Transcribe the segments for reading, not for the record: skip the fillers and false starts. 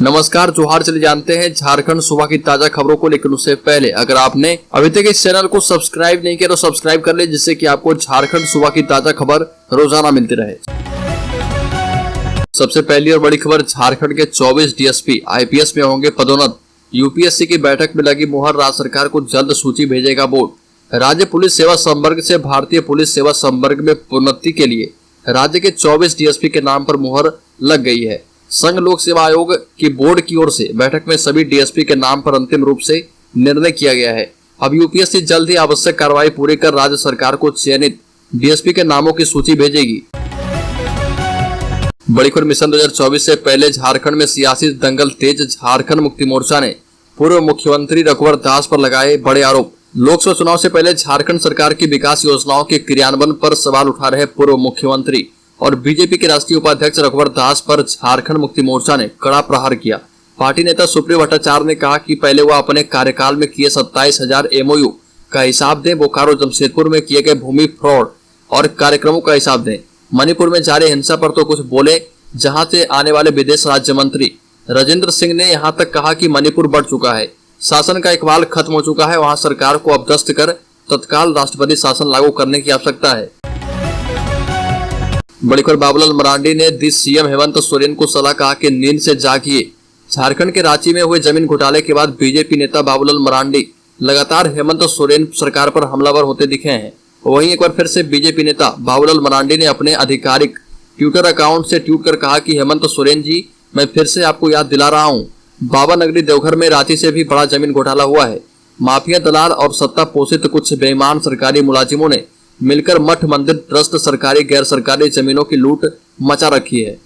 नमस्कार, जोहार। चले जानते हैं झारखंड सुबह की ताजा खबरों को, लेकिन उससे पहले अगर आपने अभी तक इस चैनल को सब्सक्राइब नहीं किया तो सब्सक्राइब कर ले, जिससे कि आपको झारखंड सुबह की ताजा खबर रोजाना मिलती रहे। सबसे पहली और बड़ी खबर, झारखंड के 24 डीएसपी आईपीएस में होंगे पदोन्नत। यूपीएससी की बैठक में लगी मुहर, राज्य सरकार को जल्द सूची भेजेगा बोर्ड। राज्य पुलिस सेवा संवर्ग से भारतीय पुलिस सेवा संवर्ग में प्रोन्नति के लिए राज्य के 24 डीएसपी के नाम पर मुहर लग गई है। संघ लोक सेवा आयोग की बोर्ड की ओर से बैठक में सभी डीएसपी के नाम पर अंतिम रूप से निर्णय किया गया है। अब यूपीएससी जल्द ही आवश्यक कार्रवाई पूरी कर राज्य सरकार को चयनित डीएसपी के नामों की सूची भेजेगी। बड़ी खबर, मिशन 2024 से पहले झारखंड में सियासी दंगल तेज। झारखंड मुक्ति मोर्चा ने पूर्व मुख्यमंत्री रघुवर दास पर लगाए बड़े आरोप। लोकसभा चुनाव से पहले झारखंड सरकार की विकास योजनाओं के क्रियान्वयन पर सवाल उठा रहे पूर्व मुख्यमंत्री और बीजेपी के राष्ट्रीय उपाध्यक्ष रघुवर दास पर झारखंड मुक्ति मोर्चा ने कड़ा प्रहार किया। पार्टी नेता सुप्रियो भट्टाचार्य ने कहा कि पहले वह अपने कार्यकाल में किए 27,000 एमओयू का हिसाब दें, बोकारो जमशेदपुर में किए गए भूमि फ्रॉड और कार्यक्रमों का हिसाब दें। मणिपुर में जारी हिंसा पर तो कुछ बोले, जहां से आने वाले विदेश राज्य मंत्री राजेंद्र सिंह ने यहां तक कहा कि मणिपुर बढ़ चुका है, शासन का इकबाल खत्म हो चुका है, वहां सरकार को अपदस्थ कर तत्काल राष्ट्रपति शासन लागू करने की आवश्यकता है। बड़ी खबर, बाबूलाल मरांडी ने दी सीएम हेमंत सोरेन को सलाह, कहा कि नींद से जागिए। झारखंड के रांची में हुए जमीन घोटाले के बाद बीजेपी नेता बाबूलाल मरांडी लगातार हेमंत सोरेन सरकार पर हमलावर होते दिखे हैं। वहीं एक बार फिर से बीजेपी नेता बाबूलाल मरांडी ने अपने आधिकारिक ट्विटर अकाउंट से ट्वीट कर कहा कि हेमंत सोरेन जी, मैं फिर से आपको याद दिला रहा हूँ, बाबा नगरी देवघर में रांची से भी बड़ा जमीन घोटाला हुआ है। माफिया, दलाल और सत्ता पोषित कुछ बेईमान सरकारी मुलाजिमों ने मिलकर मठ, मंदिर, ट्रस्ट, सरकारी गैर सरकारी जमीनों की लूट मचा रखी है।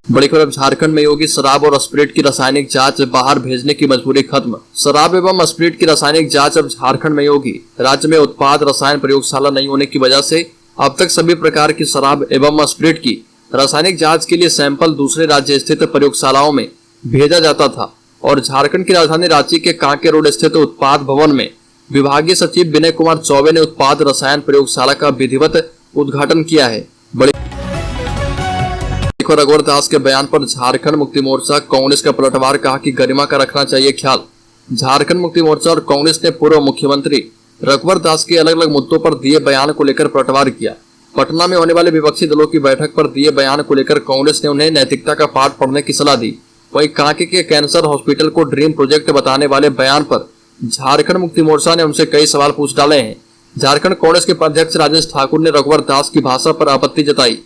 बड़ी खबर, झारखंड में योगी शराब और स्प्रिट की रासायनिक जांच बाहर भेजने की मजबूरी खत्म। शराब एवं स्प्रिट की रासायनिक जांच अब झारखंड में होगी। राज्य में उत्पाद रसायन प्रयोगशाला नहीं होने की वजह से अब तक सभी प्रकार की शराब एवं स्प्रिट की रासायनिक जांच के लिए सैंपल दूसरे राज्य स्थित प्रयोगशालाओं में भेजा जाता था और झारखंड की राजधानी रांची के कांके रोड स्थित उत्पाद भवन में विभागीय सचिव विनय कुमार चौबे ने उत्पाद रसायन प्रयोगशाला का विधिवत उद्घाटन किया है। रघुवर दास के बयान पर झारखंड मुक्ति मोर्चा कांग्रेस का पलटवार, कहा कि गरिमा का रखना चाहिए ख्याल। झारखंड मुक्ति मोर्चा और कांग्रेस ने पूर्व मुख्यमंत्री रघुवर दास के अलग अलग मुद्दों पर दिए बयान को लेकर पलटवार किया। पटना में होने वाले विपक्षी दलों की बैठक पर दिए बयान को लेकर कांग्रेस ने उन्हें नैतिकता का पाठ पढ़ने की सलाह दी। वहीं कांके के कैंसर हॉस्पिटल को ड्रीम प्रोजेक्ट बताने वाले बयान पर झारखंड मुक्ति मोर्चा ने उनसे कई सवाल पूछ डाले हैं। झारखंड कांग्रेस के अध्यक्ष राजेश ठाकुर ने रघुवर दास की भाषा पर आपत्ति जताई।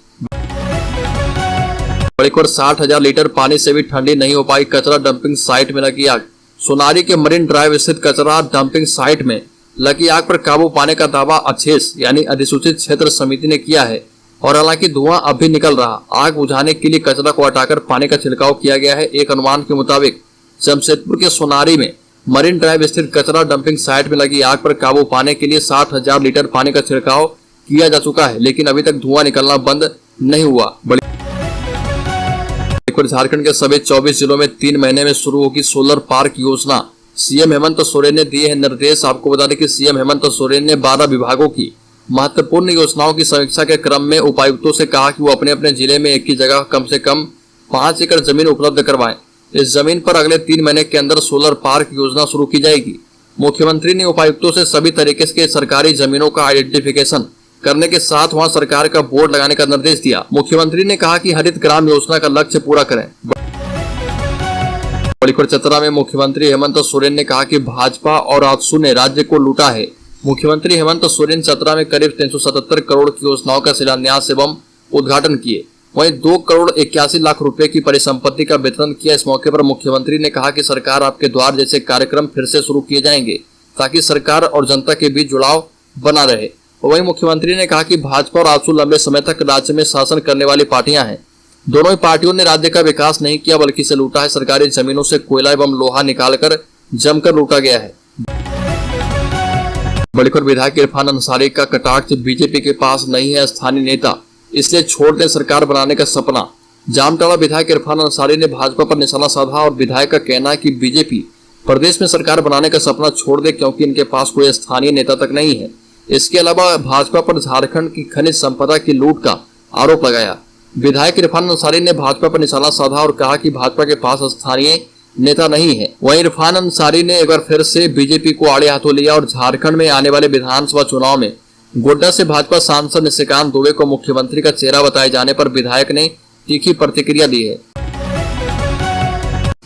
बड़ी खबर, 60,000 लीटर पानी से भी ठंडी नहीं हो पाई कचरा डंपिंग साइट में लगी आग। सोनारी के मरीन ड्राइव स्थित कचरा डंपिंग साइट में लगी आग पर काबू पाने का दावा अछेस यानी अधिसूचित क्षेत्र समिति ने किया है और हालांकि धुआं अब भी निकल रहा। आग बुझाने के लिए कचरा को हटाकर पानी का छिड़काव किया गया है। एक अनुमान के मुताबिक जमशेदपुर के सोनारी में मरीन ड्राइव स्थित कचरा डंपिंग साइट में लगी आग पर काबू पाने के लिए 60,000 लीटर पानी का छिड़काव किया जा चुका है, लेकिन अभी तक धुआं निकलना बंद नहीं हुआ। झारखंड के सभी 24 जिलों में 3 महीने में शुरू होगी सोलर पार्क योजना। सीएम हेमंत सोरेन ने दिए हैं निर्देश। आपको बता दें कि सीएम हेमंत सोरेन ने 12 विभागों की महत्वपूर्ण योजनाओं की समीक्षा के क्रम में उपायुक्तों से कहा कि वो अपने अपने जिले में एक ही जगह कम से कम 5 एकड़ जमीन उपलब्ध करवाएं। इस जमीन पर अगले 3 महीने के अंदर सोलर पार्क योजना शुरू की जाएगी। मुख्यमंत्री ने उपायुक्तों से सभी तरीके के सरकारी जमीनों का आइडेंटिफिकेशन करने के साथ वहां सरकार का बोर्ड लगाने का निर्देश दिया। मुख्यमंत्री ने कहा कि हरित ग्राम योजना का लक्ष्य पूरा करें। बड़ी खबर, चतरा में मुख्यमंत्री हेमंत सोरेन ने कहा कि भाजपा और आजसू ने राज्य को लूटा है। मुख्यमंत्री हेमंत सोरेन चतरा में करीब 377 करोड़ की योजनाओं का शिलान्यास एवं उद्घाटन किए। वहीं 2 करोड़ 81 लाख रुपए की परिसंपत्ति का वितरण किया। इस मौके पर मुख्यमंत्री ने कहा कि सरकार आपके द्वार जैसे कार्यक्रम फिर से शुरू किए जाएंगे ताकि सरकार और जनता के बीच जुड़ाव बना रहे। वहीं मुख्यमंत्री ने कहा कि भाजपा और आजसू लंबे समय तक राज्य में शासन करने वाली पार्टियां हैं। दोनों ही पार्टियों ने राज्य का विकास नहीं किया बल्कि इसे लूटा है। सरकारी जमीनों से कोयला एवं लोहा निकालकर जमकर लूटा गया है। बड़ी खबर, विधायक इरफान अंसारी का कटाक्ष, बीजेपी के पास नहीं है स्थानीय नेता, इसलिए छोड़ दें सरकार बनाने का सपना। जामताड़ा विधायक इरफान अंसारी ने भाजपा पर निशाना साधा और विधायक का कहना है कि बीजेपी प्रदेश में सरकार बनाने का सपना छोड़ दे क्योंकि इनके पास कोई स्थानीय नेता तक नहीं है। इसके अलावा भाजपा पर झारखंड की खनिज संपदा की लूट का आरोप लगाया। विधायक इरफान अंसारी ने भाजपा पर निशाना साधा और कहा कि भाजपा के पास स्थानीय नेता नहीं है। वहीं इरफान अंसारी ने एक बार फिर से बीजेपी को आड़े हाथों लिया और झारखंड में आने वाले विधानसभा चुनाव में गोड्डा से भाजपा सांसद निशिकांत दुबे को मुख्यमंत्री का चेहरा बताए जाने पर विधायक ने तीखी प्रतिक्रिया दी है।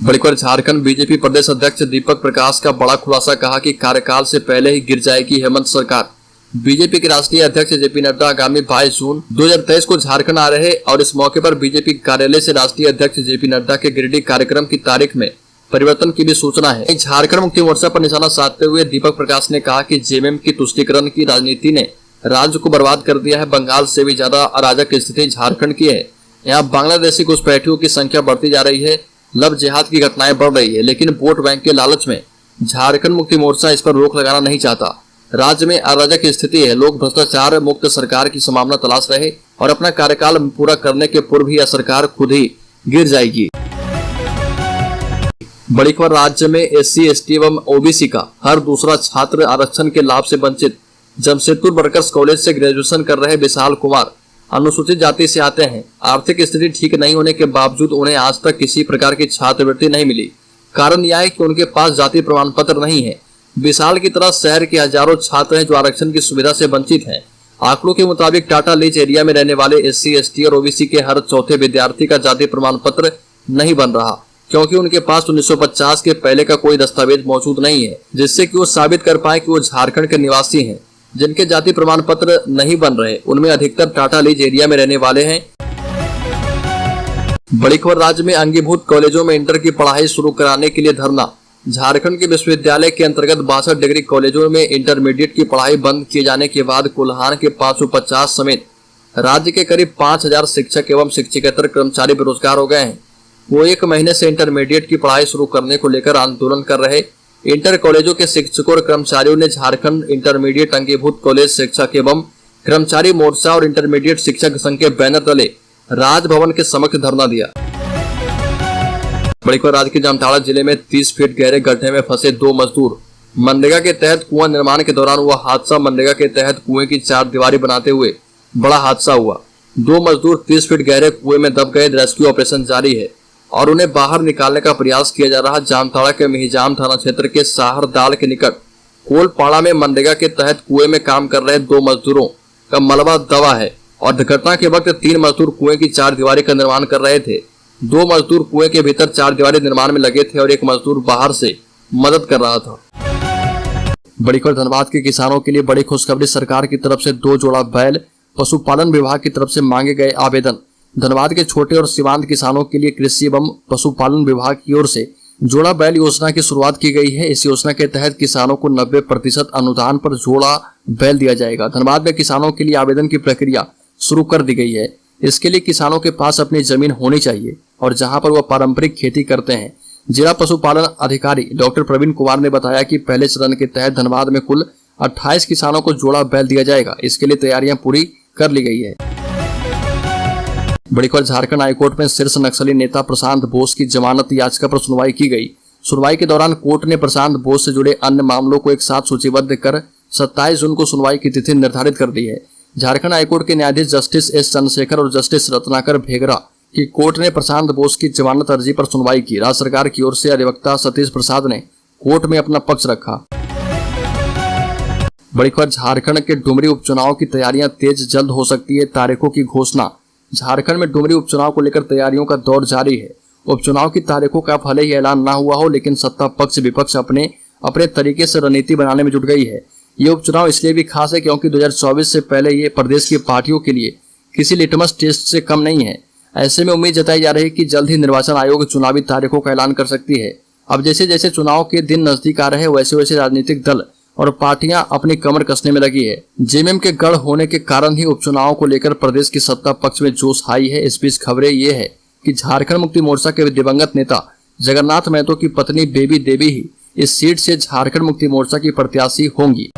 बड़ी खबर झारखंड बीजेपी प्रदेश अध्यक्ष दीपक प्रकाश का बड़ा खुलासा, कहा कि कार्यकाल से पहले ही गिर जाएगी हेमंत सरकार। बीजेपी के राष्ट्रीय अध्यक्ष जेपी नड्डा आगामी 22 जून 2023 को झारखंड आ रहे और इस मौके पर बीजेपी कार्यालय से राष्ट्रीय अध्यक्ष जेपी नड्डा के गिरिडीह कार्यक्रम की तारीख में परिवर्तन की भी सूचना है। झारखंड मुक्ति मोर्चा पर निशाना साधते हुए दीपक प्रकाश ने कहा कि जेएमएम की तुष्टीकरण की राजनीति ने राज्य को बर्बाद कर दिया है। बंगाल से भी ज्यादा अराजक स्थिति झारखंड की है। यहाँ बांग्लादेशी घुसपैठियों की संख्या बढ़ती जा रही है, लव जिहाद की घटनाएं बढ़ रही है, लेकिन वोट बैंक के लालच में झारखंड मुक्ति मोर्चा इस पर रोक लगाना नहीं चाहता। राज्य में अराजक स्थिति है, लोग भ्रष्टाचार मुक्त सरकार की संभावना तलाश रहे और अपना कार्यकाल पूरा करने के पूर्व ही यह सरकार खुद ही गिर जाएगी। बड़ी खबर, राज्य में एससी एसटी एवं ओबीसी का हर दूसरा छात्र आरक्षण के लाभ से वंचित। जमशेदपुर वर्कर्स कॉलेज से ग्रेजुएशन कर रहे विशाल कुमार अनुसूचित जाति से आते हैं। आर्थिक स्थिति ठीक नहीं होने के बावजूद उन्हें आज तक किसी प्रकार की छात्रवृत्ति नहीं मिली। कारण यह है कि उनके पास जाति प्रमाण पत्र नहीं है। विशाल की तरह शहर के हजारों छात्र हैं जो आरक्षण की सुविधा से वंचित हैं। आंकड़ों के मुताबिक टाटा लीच एरिया में रहने वाले एससी एसटी और ओबीसी के हर चौथे विद्यार्थी का जाति प्रमाण पत्र नहीं बन रहा, क्योंकि उनके पास 1950 के पहले का कोई दस्तावेज मौजूद नहीं है जिससे कि वो साबित कर पाए कि वो झारखंड के निवासी हैं। जिनके जाति प्रमाण पत्र नहीं बन रहे उनमें अधिकतर टाटा लीज एरिया में रहने वाले हैं। बड़ी खबर, राज्य में अंगीभूत कॉलेजों में इंटर की पढ़ाई शुरू कराने के लिए धरना। झारखंड के विश्वविद्यालय के अंतर्गत 62 डिग्री कॉलेजों में इंटरमीडिएट की पढ़ाई बंद किए जाने के बाद कोल्हान के 550 समेत राज्य के करीब 5000 शिक्षक एवं शिक्षकेतर कर्मचारी बेरोजगार हो गए हैं। वो 1 महीने से इंटरमीडिएट की पढ़ाई शुरू करने को लेकर आंदोलन कर रहे इंटर कॉलेजों के शिक्षकों और कर्मचारियों ने झारखंड इंटरमीडिएट अंगीभूत कॉलेज शिक्षक एवं कर्मचारी मोर्चा और इंटरमीडिएट शिक्षक संघ के बैनर तले राजभवन के समक्ष धरना दिया। बड़ी खबर, राज्य के जामताड़ा जिले में 30 फीट गहरे गड्ढे में फंसे 2 मजदूर। मनरेगा के तहत कुआं निर्माण के दौरान हुआ हादसा। मनरेगा के तहत कुएं की 4 दीवारी बनाते हुए बड़ा हादसा हुआ। 2 मजदूर 30 फीट गहरे कुएं में दब गए। रेस्क्यू ऑपरेशन जारी है और उन्हें बाहर निकालने का प्रयास किया जा रहा। जामताड़ा के मिहिजाम थाना क्षेत्र के साहरदाल के निकट कोलपाड़ा में मनरेगा के तहत कुएं में काम कर रहे 2 मजदूरों का मलबा दबा है और घटना के वक्त 3 मजदूर कुएं की 4 दीवारी का निर्माण कर रहे थे। 2 मजदूर कुएं के भीतर 4 दीवारी निर्माण में लगे थे और 1 मजदूर बाहर से मदद कर रहा था। बड़ी खबर, धनबाद के किसानों के लिए बड़ी खुशखबरी। सरकार की तरफ से 2 जोड़ा बैल पशुपालन विभाग की तरफ से मांगे गए आवेदन। धनबाद के छोटे और सीमांत किसानों के लिए कृषि एवं पशुपालन विभाग की ओर से जोड़ा बैल योजना की शुरुआत की गई है। इस योजना के तहत किसानों को 90% अनुदान पर जोड़ा बैल दिया जाएगा। धनबाद में किसानों के लिए आवेदन की प्रक्रिया शुरू कर दी गई है। इसके लिए किसानों के पास अपनी जमीन होनी चाहिए और जहां पर वह पारंपरिक खेती करते हैं। जिला पशुपालन अधिकारी डॉक्टर प्रवीण कुमार ने बताया कि पहले चरण के तहत धनबाद में कुल 28 किसानों को जोड़ा बैल दिया जाएगा। इसके लिए तैयारियां पूरी कर ली गई है। बड़ी खबर, झारखंड हाईकोर्ट में शीर्ष नक्सली नेता प्रशांत बोस की जमानत याचिका पर सुनवाई की गई। सुनवाई के दौरान कोर्ट ने प्रशांत बोस से जुड़े अन्य मामलों को एक साथ सूचीबद्ध कर 27 जून को सुनवाई की तिथि निर्धारित कर दी है। झारखंड हाईकोर्ट के न्यायाधीश जस्टिस एस चंद्रशेखर और जस्टिस रत्नाकर भेगरा की कोर्ट ने प्रशांत बोस की जमानत अर्जी पर सुनवाई की। राज्य सरकार की ओर से अधिवक्ता सतीश प्रसाद ने कोर्ट में अपना पक्ष रखा। बड़ी खबर, झारखंड के डुमरी उपचुनाव की तैयारियां तेज, जल्द हो सकती है तारीखों की घोषणा। झारखंड में डुमरी उपचुनाव को लेकर तैयारियों का दौर जारी है। उपचुनाव की तारीखों का भले ही ऐलान ना हुआ हो, लेकिन सत्ता पक्ष विपक्ष अपने अपने तरीके से रणनीति बनाने में जुट गई है। ये उपचुनाव इसलिए भी खास है क्योंकि 2024 से पहले ये प्रदेश की पार्टियों के लिए किसी लिटमस टेस्ट से कम नहीं है। ऐसे में उम्मीद जताई जा रही है कि जल्द ही निर्वाचन आयोग चुनावी तारीखों का ऐलान कर सकती है। अब जैसे जैसे चुनाव के दिन नजदीक आ रहे हैं वैसे वैसे राजनीतिक दल और पार्टियां अपनी कमर कसने में लगी है। जेएमएम के गढ़ होने के कारण ही उपचुनाव को लेकर प्रदेश की सत्ता पक्ष में जोश हाई है। इस बीच खबरें ये है कि झारखंड मुक्ति मोर्चा के दिवंगत नेता जगन्नाथ महतो की पत्नी बेबी देवी ही इस सीट से झारखंड मुक्ति मोर्चा की प्रत्याशी होंगी।